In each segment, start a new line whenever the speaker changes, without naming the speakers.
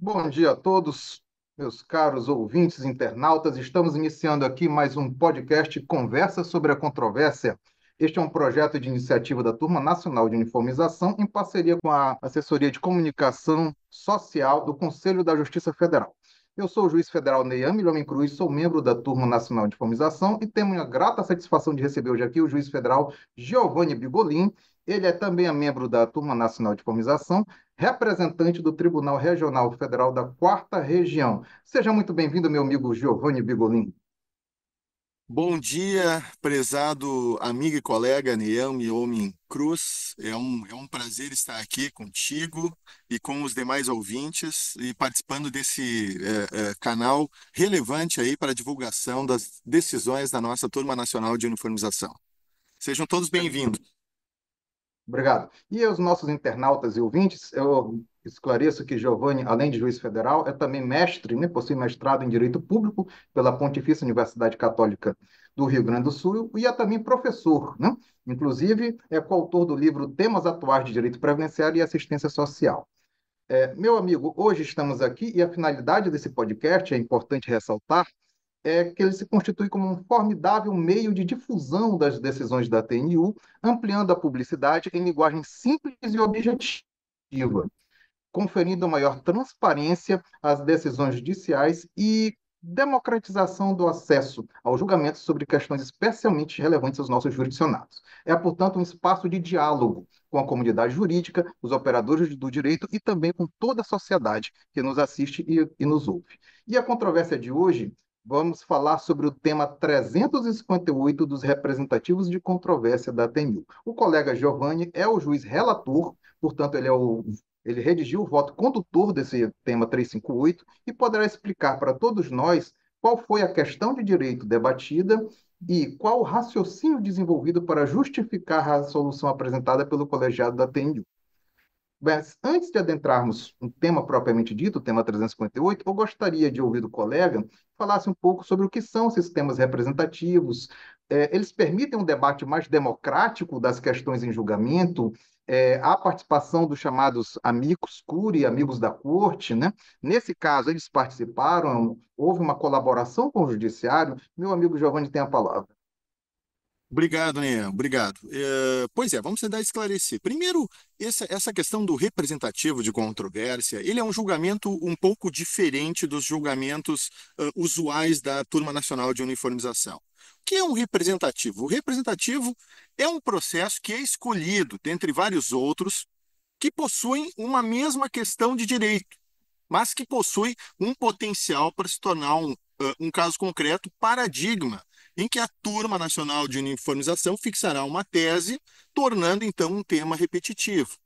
Bom dia a todos, meus caros ouvintes, internautas. Estamos iniciando aqui mais um podcast Conversa sobre a Controvérsia. Este é um projeto de iniciativa da Turma Nacional de Uniformização em parceria com a Assessoria de Comunicação Social do Conselho da Justiça Federal. Eu sou o juiz federal Neyami Lhomem Cruz, sou membro da Turma Nacional de Uniformização e tenho a grata satisfação de receber hoje aqui o juiz federal Giovanni Bigolin. Ele é também membro da Turma Nacional de Uniformização, representante do Tribunal Regional Federal da Quarta Região. Seja muito bem-vindo, meu amigo Giovanni Bigolin.
Bom dia, prezado amigo e colega Niame Homem Cruz. É um prazer estar aqui contigo e com os demais ouvintes e participando desse canal relevante aí para a divulgação das decisões da nossa Turma Nacional de Uniformização. Sejam todos bem-vindos.
Obrigado. E aos nossos internautas e ouvintes, eu esclareço que Giovanni, além de juiz federal, é também mestre, né, possui mestrado em Direito Público pela Pontifícia Universidade Católica do Rio Grande do Sul e é também professor, né? Inclusive, é coautor do livro Temas Atuais de Direito Previdenciário e Assistência Social. Meu amigo, hoje estamos aqui e a finalidade desse podcast, é importante ressaltar, é que ele se constitui como um formidável meio de difusão das decisões da TNU, ampliando a publicidade em linguagem simples e objetiva, conferindo maior transparência às decisões judiciais e democratização do acesso ao julgamento sobre questões especialmente relevantes aos nossos jurisdicionados. É, portanto, um espaço de diálogo com a comunidade jurídica, os operadores do direito e também com toda a sociedade que nos assiste e nos ouve. E a controvérsia de hoje, vamos falar sobre o tema 358 dos representativos de controvérsia da TNU. O colega Giovanni é o juiz relator, portanto, ele redigiu o voto condutor desse tema 358 e poderá explicar para todos nós qual foi a questão de direito debatida e qual o raciocínio desenvolvido para justificar a solução apresentada pelo colegiado da TNU. Mas antes de adentrarmos no tema propriamente dito, o tema 358, eu gostaria de ouvir do colega que falasse um pouco sobre o que são sistemas representativos. Eles permitem um debate mais democrático das questões em julgamento, a participação dos chamados amigos curiae, amigos da corte, né? Nesse caso, eles participaram, houve uma colaboração com o judiciário. Meu amigo Giovanni tem a palavra.
Obrigado, Niam, obrigado. Pois é, vamos tentar esclarecer. Primeiro, essa questão do representativo de controvérsia, ele é um julgamento um pouco diferente dos julgamentos usuais da Turma Nacional de Uniformização. O que é um representativo? O representativo é um processo que é escolhido, dentre vários outros, que possuem uma mesma questão de direito, mas que possui um potencial para se tornar um caso concreto paradigma, em que a Turma Nacional de Uniformização fixará uma tese, tornando então um tema repetitivo.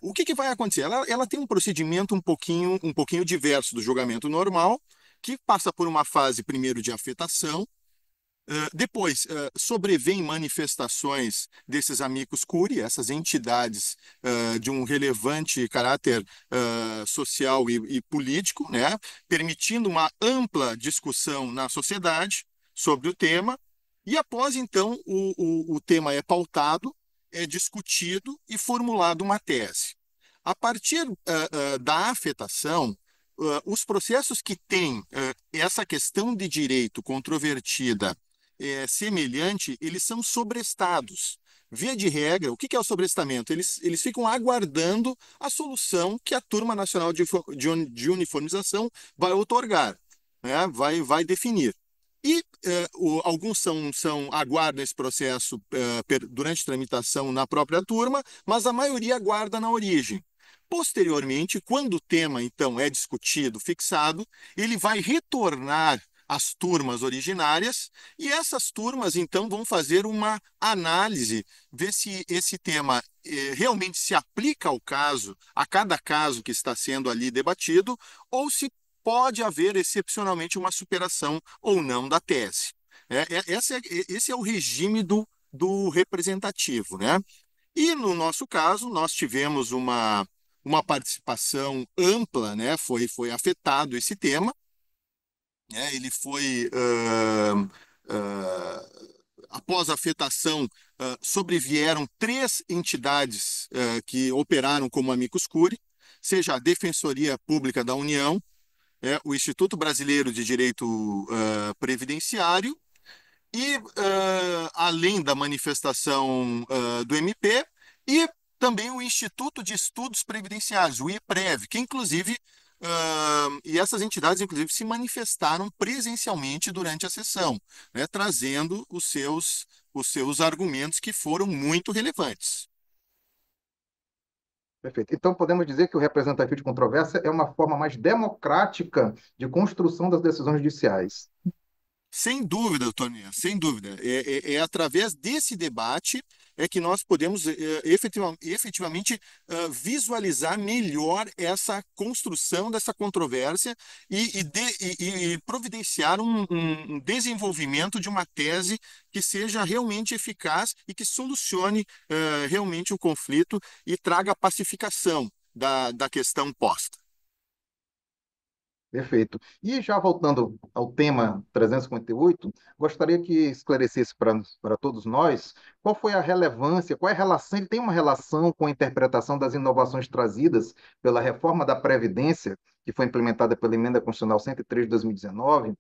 O que vai acontecer? Ela tem um procedimento um pouquinho diverso do julgamento normal, que passa por uma fase primeiro de afetação. Depois, sobrevêm manifestações desses amicus curiae, essas entidades de um relevante caráter social e político, né, permitindo uma ampla discussão na sociedade sobre o tema, e após, então, o tema é pautado, é discutido e formulado uma tese. A partir da afetação, os processos que têm essa questão de direito controvertida semelhante, eles são sobrestados. Via de regra, o que é o sobrestamento? Eles ficam aguardando a solução que a Turma Nacional de Uniformização vai outorgar, né? Vai definir. E alguns aguardam esse processo durante tramitação na própria turma, mas a maioria aguarda na origem. Posteriormente, quando o tema, então, é discutido, fixado, ele vai retornar às turmas originárias e essas turmas, então, vão fazer uma análise, ver se esse tema realmente se aplica ao caso, a cada caso que está sendo ali debatido, ou se pode haver excepcionalmente uma superação ou não da tese. Esse é o regime do representativo, né? E no nosso caso, nós tivemos uma participação ampla, né? Foi afetado esse tema, né? Ele foi, após a afetação, sobrevieram três entidades que operaram como amicus curiae, seja a Defensoria Pública da União, o Instituto Brasileiro de Direito Previdenciário e, além da manifestação do MP, e também o Instituto de Estudos Previdenciários, o IEPREV, que inclusive, e essas entidades inclusive se manifestaram presencialmente durante a sessão, né, trazendo os seus argumentos que foram muito relevantes.
Perfeito. Então, podemos dizer que o representativo de controvérsia é uma forma mais democrática de construção das decisões judiciais.
Sem dúvida, Toninha, sem dúvida. É através desse debate que nós podemos efetivamente visualizar melhor essa construção dessa controvérsia e providenciar um desenvolvimento de uma tese que seja realmente eficaz e que solucione realmente o conflito e traga a pacificação da questão posta.
Perfeito. E já voltando ao tema 358, gostaria que esclarecesse para todos nós qual foi a relevância, qual é a relação, ele tem uma relação com a interpretação das inovações trazidas pela reforma da Previdência, que foi implementada pela Emenda Constitucional 103 de 2019.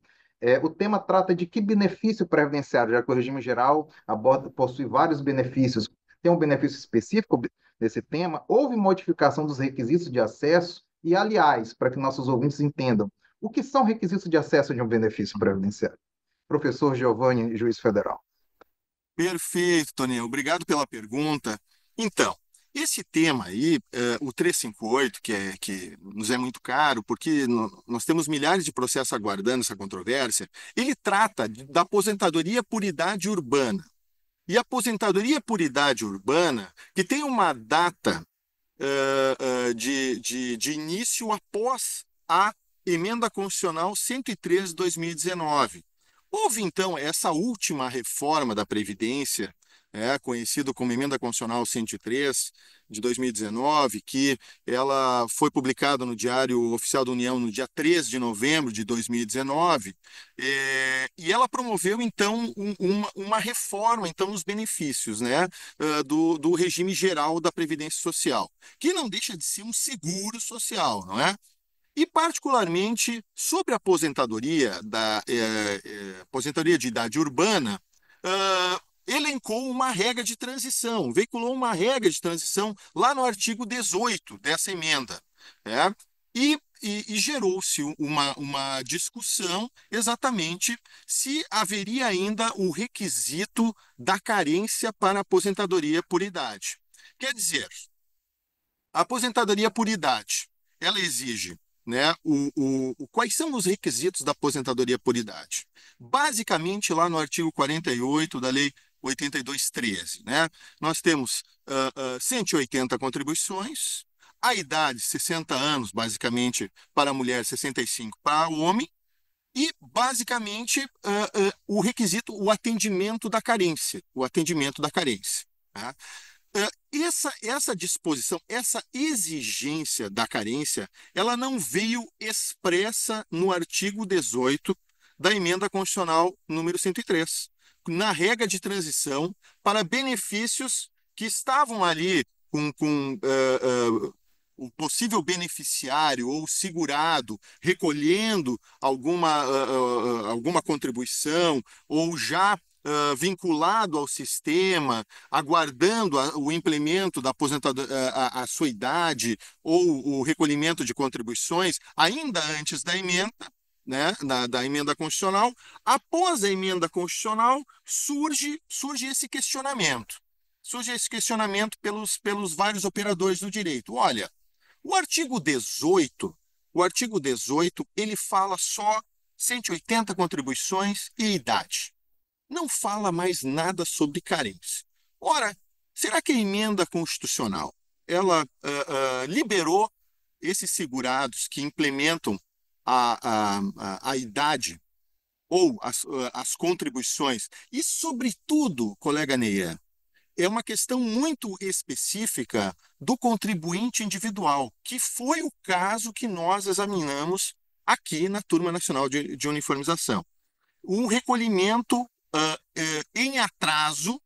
O tema trata de que benefício previdenciário, já que o regime geral possui vários benefícios. Tem um benefício específico desse tema? Houve modificação dos requisitos de acesso? E, aliás, para que nossos ouvintes entendam, o que são requisitos de acesso de um benefício previdenciário? Professor Giovanni, juiz federal.
Perfeito, Toninho. Obrigado pela pergunta. Então, esse tema aí, o 358, que nos é muito caro, porque nós temos milhares de processos aguardando essa controvérsia, ele trata da aposentadoria por idade urbana. E a aposentadoria por idade urbana, que tem uma data de início após a Emenda Constitucional 103 de 2019. Houve, então, essa última reforma da Previdência, conhecido como Emenda Constitucional 103 de 2019, que ela foi publicada no Diário Oficial da União no dia 13 de novembro de 2019, e ela promoveu, então, uma reforma então, nos benefícios, né, do regime geral da Previdência Social, que não deixa de ser um seguro social, não é? E, particularmente, sobre a aposentadoria de idade urbana, elencou uma regra de transição, veiculou uma regra de transição lá no artigo 18 dessa emenda. Né? E gerou-se uma discussão exatamente se haveria ainda o requisito da carência para a aposentadoria por idade. Quer dizer, a aposentadoria por idade, ela exige, né, quais são os requisitos da aposentadoria por idade? Basicamente, lá no artigo 48 da Lei 8213, né, nós temos 180 contribuições, a idade 60 anos, basicamente, para a mulher, 65 para o homem, e, basicamente, o requisito, o atendimento da carência, Tá? Essa disposição, essa exigência da carência, ela não veio expressa no artigo 18 da Emenda Constitucional número 103, na regra de transição para benefícios que estavam ali com o possível beneficiário ou segurado recolhendo alguma contribuição ou já vinculado ao sistema, aguardando o implemento da aposentadoria, a sua idade ou o recolhimento de contribuições, ainda antes da emenda, né, da emenda constitucional. Após a emenda constitucional, surge esse questionamento. Surge esse questionamento pelos vários operadores do direito. Olha, o artigo 18, ele fala só 180 contribuições e idade. Não fala mais nada sobre carência. Ora, será que a emenda constitucional ela liberou esses segurados que implementam a idade ou as contribuições? E, sobretudo, colega Neia, é uma questão muito específica do contribuinte individual, que foi o caso que nós examinamos aqui na Turma Nacional de Uniformização. Um recolhimento em atraso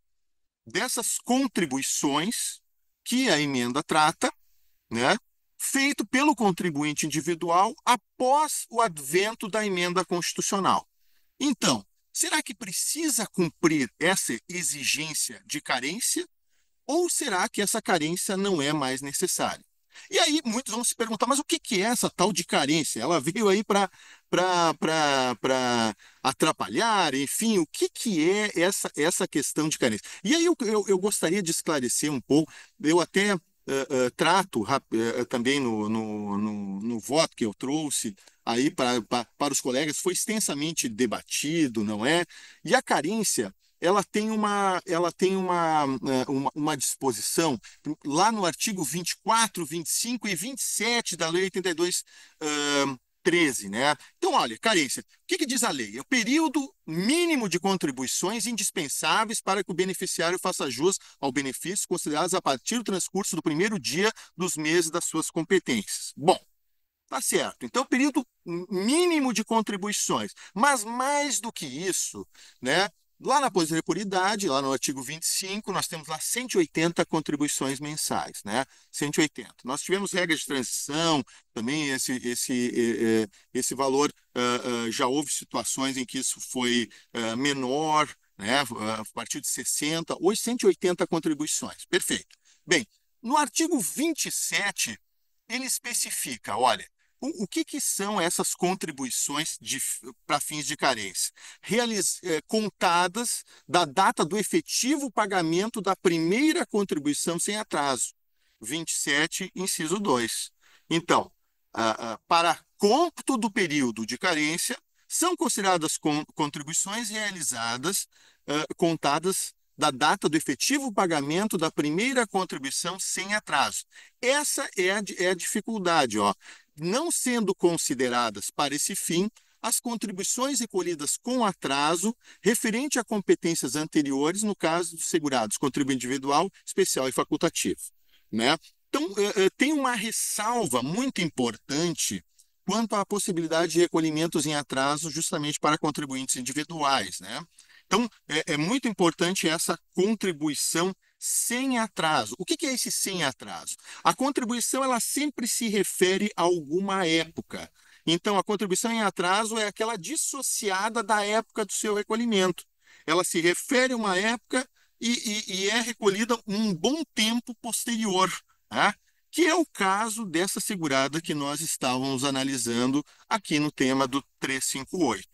dessas contribuições que a emenda trata, né? feito pelo contribuinte individual após o advento da emenda constitucional. Então, será que precisa cumprir essa exigência de carência ou será que essa carência não é mais necessária? E aí muitos vão se perguntar, mas o que é essa tal de carência? Ela veio aí para atrapalhar, enfim, o que é essa questão de carência? E aí eu gostaria de esclarecer um pouco, eu até trato também no voto que eu trouxe aí para os colegas, foi extensamente debatido, não é? E a carência, ela tem uma disposição lá no artigo 24, 25 e 27 da Lei 82, 13, né? Então, olha, carência, o que diz a lei? É o período mínimo de contribuições indispensáveis para que o beneficiário faça jus ao benefício considerados a partir do transcurso do primeiro dia dos meses das suas competências. Bom, tá certo. Então, período mínimo de contribuições. Mas mais do que isso, né? Lá na aposentadoria por idade, lá no artigo 25, nós temos lá 180 contribuições mensais, né? 180. Nós tivemos regras de transição, também esse valor, já houve situações em que isso foi menor, né? A partir de 60, hoje 180 contribuições. Perfeito. Bem, no artigo 27, ele especifica, olha, o que são essas contribuições para fins de carência? Contadas da data do efetivo pagamento da primeira contribuição sem atraso, 27, inciso 2. Então, para cômputo do período de carência, são consideradas contribuições realizadas, contadas da data do efetivo pagamento da primeira contribuição sem atraso. Essa é a dificuldade, ó. Não sendo consideradas para esse fim as contribuições recolhidas com atraso referente a competências anteriores, no caso dos segurados, contribuinte individual, especial e facultativo, né? Então, tem uma ressalva muito importante quanto à possibilidade de recolhimentos em atraso justamente para contribuintes individuais, né? Então, é muito importante essa contribuição sem atraso. O que é esse sem atraso? A contribuição ela sempre se refere a alguma época. Então, a contribuição em atraso é aquela dissociada da época do seu recolhimento. Ela se refere a uma época e é recolhida um bom tempo posterior, né? Que é o caso dessa segurada que nós estávamos analisando aqui no tema do 358.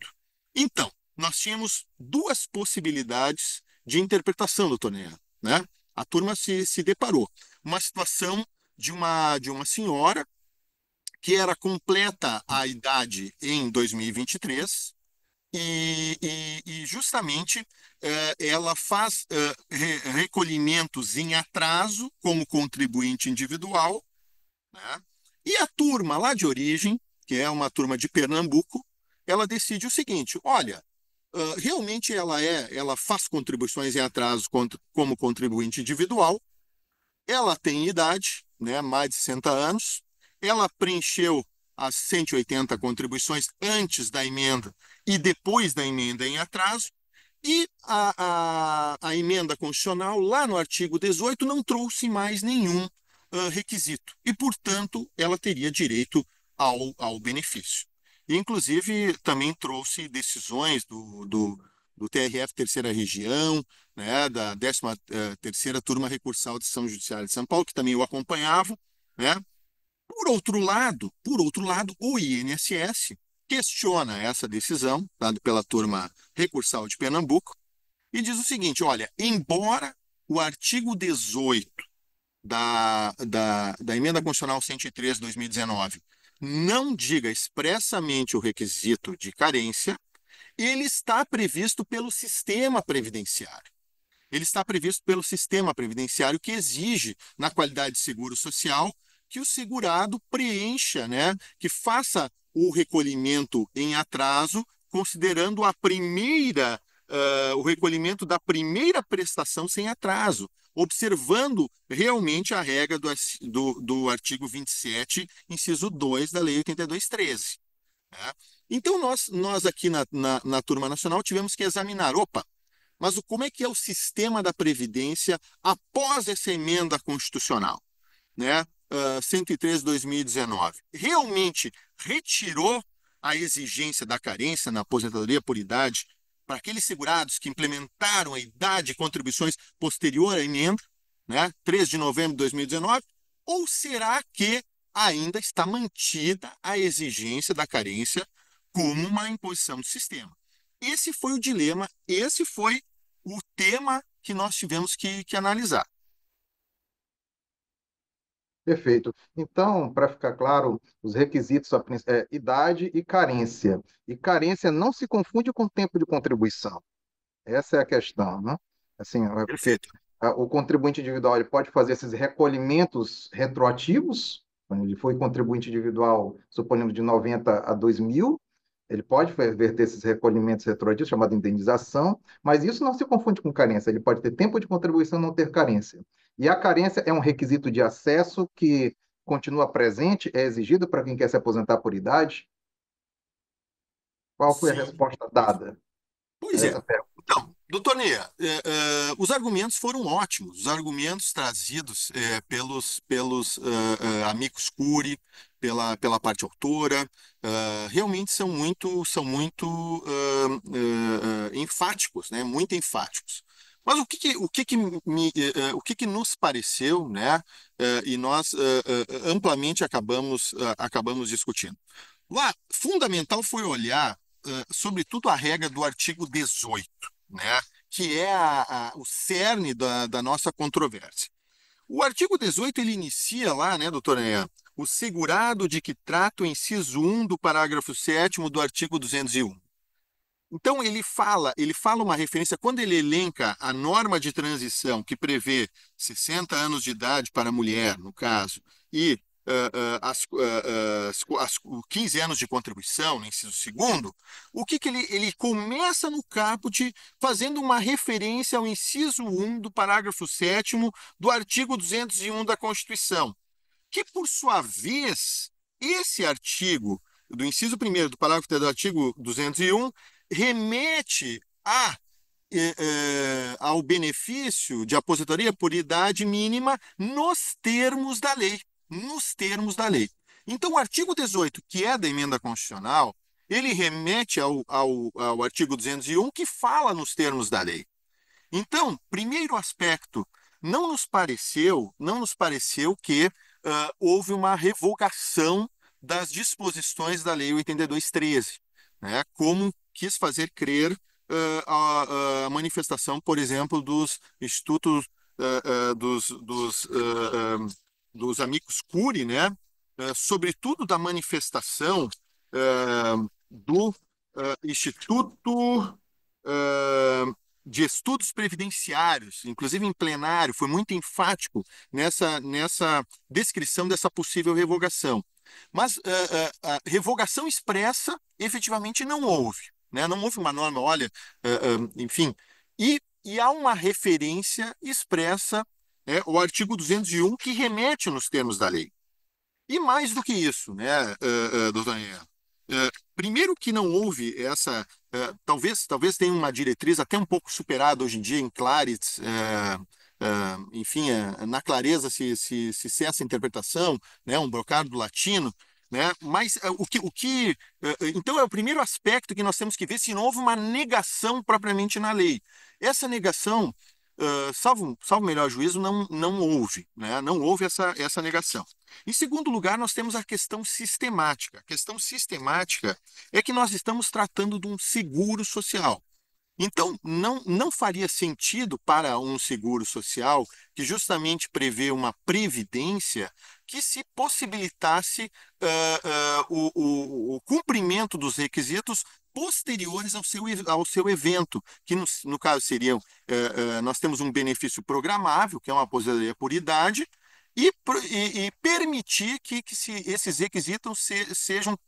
Então, nós tínhamos duas possibilidades de interpretação, doutor Neto, né? A turma se deparou. Uma situação de uma senhora que era completa a idade em 2023 e justamente ela faz recolhimentos em atraso como contribuinte individual, né? E a turma lá de origem, que é uma turma de Pernambuco, ela decide o seguinte: olha, realmente ela faz contribuições em atraso como contribuinte individual, ela tem idade, né, mais de 60 anos, ela preencheu as 180 contribuições antes da emenda e depois da emenda em atraso, e a emenda constitucional, lá no artigo 18, não trouxe mais nenhum requisito, e, portanto, ela teria direito ao benefício. Inclusive, também trouxe decisões do TRF Terceira Região, né, da 13ª Turma Recursal de Decisão Judiciária de São Paulo, que também eu acompanhava, né? Por outro lado, o INSS questiona essa decisão, dada pela Turma Recursal de Pernambuco, e diz o seguinte: olha, embora o artigo 18 da Emenda Constitucional 103 de 2019 não diga expressamente o requisito de carência, ele está previsto pelo sistema previdenciário. Ele está previsto pelo sistema previdenciário, que exige, na qualidade de seguro social, que o segurado preencha, né, que faça o recolhimento em atraso, considerando o recolhimento da primeira prestação sem atraso, observando realmente a regra do artigo 27, inciso 2 da Lei 82.13. Né? Então, nós aqui na Turma Nacional tivemos que examinar, mas como é que é o sistema da Previdência após essa emenda constitucional, né? 103 de 2019 realmente retirou a exigência da carência na aposentadoria por idade para aqueles segurados que implementaram a idade de contribuições posterior à emenda, né, 3 de novembro de 2019, ou será que ainda está mantida a exigência da carência como uma imposição do sistema? Esse foi o dilema, esse foi o tema que nós tivemos que analisar.
Perfeito. Então, para ficar claro, os requisitos é idade e carência. E carência não se confunde com tempo de contribuição. Essa é a questão, né? Assim, é porque
Perfeito.
o contribuinte individual ele pode fazer esses recolhimentos retroativos, quando ele foi contribuinte individual, suponhamos de 90 a 2000, ele pode verter esses recolhimentos retroativos, chamada indenização, mas isso não se confunde com carência. Ele pode ter tempo de contribuição e não ter carência. E a carência é um requisito de acesso que continua presente, é exigido para quem quer se aposentar por idade. Qual foi a
Sim.
resposta dada a
Pois é.
essa pergunta?
Então, doutor Nia, os argumentos foram ótimos, os argumentos trazidos pelos amigos Cury, pela parte autora, realmente são muito enfáticos, né? Muito enfáticos. Mas o que que nos pareceu, né? E nós amplamente acabamos discutindo. Lá, fundamental foi olhar, sobretudo, a regra do artigo 18, né, que é o cerne da nossa controvérsia. O artigo 18 ele inicia lá, né, doutora Ana, o segurado de que trata o inciso 1 do parágrafo 7º do artigo 201. Então, ele fala uma referência, quando ele elenca a norma de transição que prevê 60 anos de idade para a mulher, no caso, e 15 anos de contribuição, no inciso segundo, o que ele começa no caput fazendo uma referência ao inciso 1 do parágrafo 7º do artigo 201 da Constituição, que, por sua vez, esse artigo, do inciso 1º do parágrafo 3 do artigo 201, remete ao benefício de aposentadoria por idade mínima nos termos da lei. Nos termos da lei. Então, o artigo 18, que é da emenda constitucional, ele remete ao artigo 201, que fala nos termos da lei. Então, primeiro aspecto, não nos pareceu que houve uma revogação das disposições da Lei 8213, né? Como quis fazer crer a manifestação, por exemplo, dos institutos dos amigos Cury, né? Sobretudo da manifestação do Instituto de Estudos Previdenciários, inclusive em plenário, foi muito enfático nessa descrição dessa possível revogação. Mas a revogação expressa efetivamente não houve, né? Não houve uma norma, olha, enfim. E há uma referência expressa, o artigo 201, que remete nos termos da lei. E mais do que isso, né, doutor Ian? Primeiro que não houve essa, talvez tenha uma diretriz até um pouco superada hoje em dia em Claris, enfim, na clareza se essa interpretação, né, um brocado do latino, né, mas então é o primeiro aspecto que nós temos que ver se não houve uma negação propriamente na lei. Essa negação, salvo melhor juízo, não houve, né, não houve essa negação. Em segundo lugar, nós temos a questão sistemática. A questão sistemática é que nós estamos tratando de um seguro social. Então, não faria sentido para um seguro social que justamente prevê uma previdência que se possibilitasse o cumprimento dos requisitos posteriores ao seu evento, que no caso seriam, nós temos um benefício programável, que é uma aposentadoria por idade, e permitir que esses requisitos sejam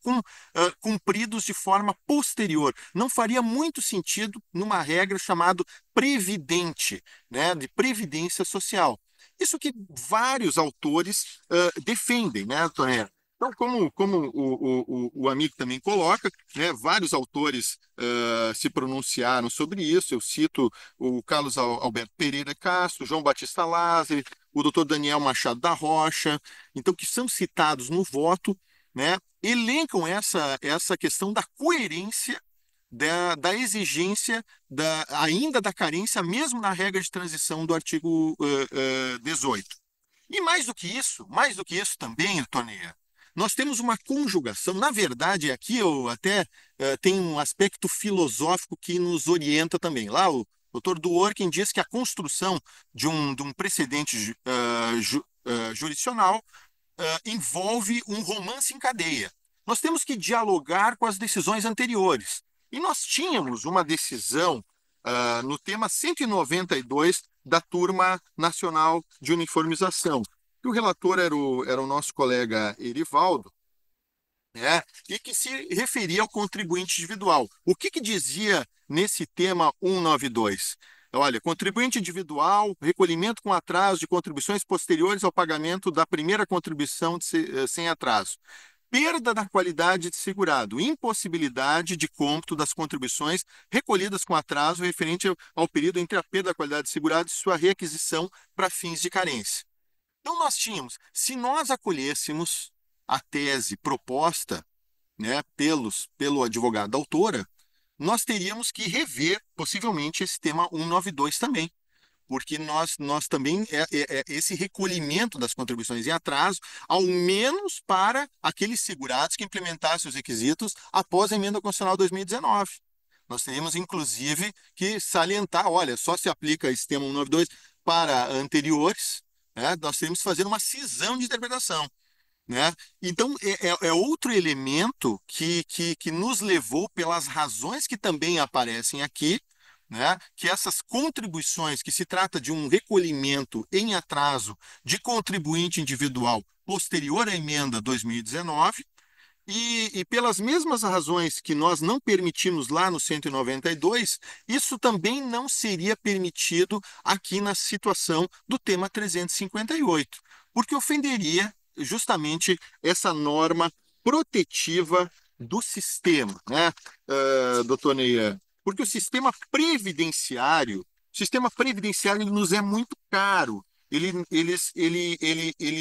cumpridos de forma posterior. Não faria muito sentido numa regra chamada previdente, né, de previdência social. Isso que vários autores defendem, né, Tonera? Então, como o amigo também coloca, né, vários autores se pronunciaram sobre isso. Eu cito o Carlos Alberto Pereira Castro, João Batista Lázari, o doutor Daniel Machado da Rocha, então, que são citados no voto, né, elencam essa questão da coerência da exigência ainda da carência, mesmo na regra de transição do artigo 18. E mais do que isso também, Toneia, nós temos uma conjugação. Na verdade, aqui eu até tem um aspecto filosófico que nos orienta também. Lá, o doutor Dworkin diz que a construção de um precedente jurisdicional envolve um romance em cadeia. Nós temos que dialogar com as decisões anteriores. E nós tínhamos uma decisão no tema 192 da Turma Nacional de Uniformização. O relator era o nosso colega Erivaldo, né, e que se referia ao contribuinte individual. O que dizia nesse tema 192? Olha, contribuinte individual, recolhimento com atraso de contribuições posteriores ao pagamento da primeira contribuição sem atraso. Perda da qualidade de segurado, impossibilidade de cômputo das contribuições recolhidas com atraso referente ao período entre a perda da qualidade de segurado e sua requisição para fins de carência. Então, nós tínhamos, se nós acolhêssemos a tese proposta, né, pelo advogado da autora, nós teríamos que rever, possivelmente, esse tema 192 também, porque nós também, esse recolhimento das contribuições em atraso, ao menos para aqueles segurados que implementassem os requisitos após a emenda constitucional 2019. Nós teríamos, inclusive, que salientar, olha, só se aplica esse tema 192 para anteriores, né? Nós teríamos que fazer uma cisão de interpretação, né? Então, é outro elemento que nos levou, pelas razões que também aparecem aqui, né? Que essas contribuições, que se trata de um recolhimento em atraso de contribuinte individual posterior à emenda 2019, e pelas mesmas razões que nós não permitimos lá no 192, isso também não seria permitido aqui na situação do tema 358, porque ofenderia justamente essa norma protetiva do sistema, né, doutor Neia? Porque o sistema previdenciário ele nos é muito caro. Ele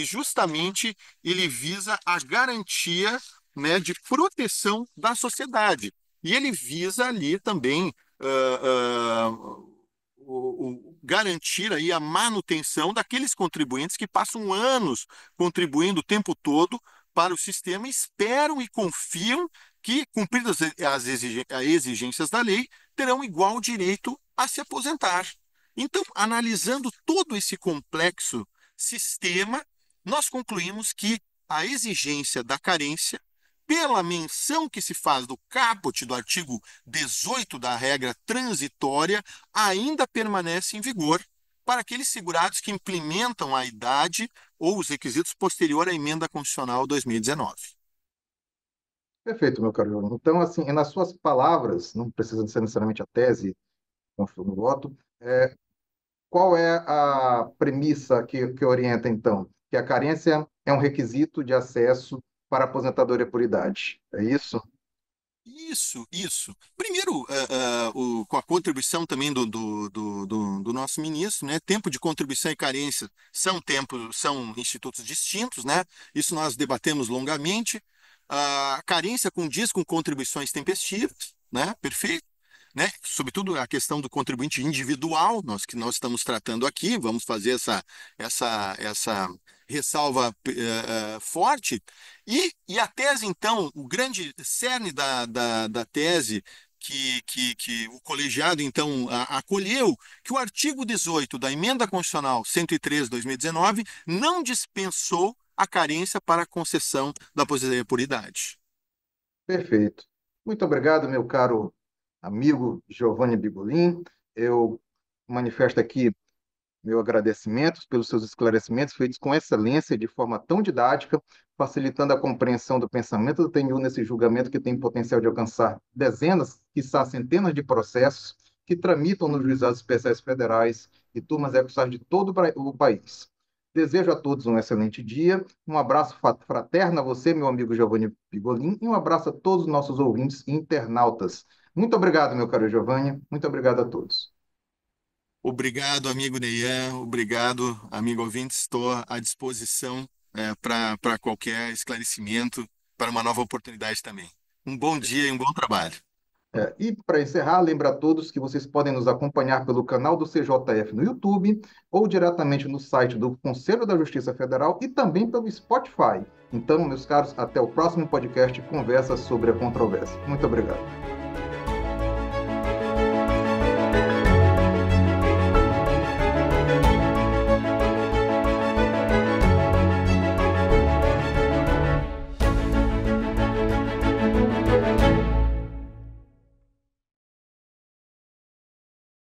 justamente ele visa a garantia, né, de proteção da sociedade. E ele visa ali também garantir aí a manutenção daqueles contribuintes que passam anos contribuindo o tempo todo para o sistema, esperam e confiam que, cumpridas as exigências da lei, terão igual direito a se aposentar. Então, analisando todo esse complexo sistema, nós concluímos que a exigência da carência, pela menção que se faz do caput do artigo 18 da regra transitória, ainda permanece em vigor para aqueles segurados que implementam a idade ou os requisitos posterior à emenda constitucional 2019.
Perfeito, meu caro João. Então, assim, nas suas palavras, não precisa ser necessariamente a tese, conforme o voto, qual é a premissa que orienta, então? Que a carência é um requisito de acesso para a aposentadoria por idade. É isso?
Isso, isso. Primeiro, com a contribuição também do nosso ministro, né? Tempo de contribuição e carência são institutos distintos, né? Isso nós debatemos longamente. A carência condiz com contribuições tempestivas, né? Perfeito. Né? Sobretudo a questão do contribuinte individual, que nós estamos tratando aqui, vamos fazer essa ressalva forte. E a tese, então, o grande cerne da tese que o colegiado, então, acolheu, que o artigo 18 da Emenda Constitucional 103/2019 não dispensou a carência para a concessão da aposentadoria por idade.
Perfeito. Muito obrigado, meu caro amigo Giovanni Bigolin. Eu manifesto aqui meu agradecimento pelos seus esclarecimentos feitos com excelência, de forma tão didática, facilitando a compreensão do pensamento do TNU nesse julgamento que tem potencial de alcançar dezenas, quiçá centenas de processos que tramitam nos juizados especiais federais e turmas recursais de todo o país. Desejo a todos um excelente dia, um abraço fraterno a você, meu amigo Giovanni Pigolin, e um abraço a todos os nossos ouvintes e internautas. Muito obrigado, meu caro Giovanni, muito obrigado a todos.
Obrigado, amigo Neian. Obrigado, amigo ouvinte. Estou à disposição para qualquer esclarecimento, para uma nova oportunidade também. Um bom dia e um bom trabalho.
E para encerrar, lembro a todos que vocês podem nos acompanhar pelo canal do CJF no YouTube ou diretamente no site do Conselho da Justiça Federal e também pelo Spotify. Então, meus caros, até o próximo podcast Conversa sobre a Controvérsia. Muito obrigado.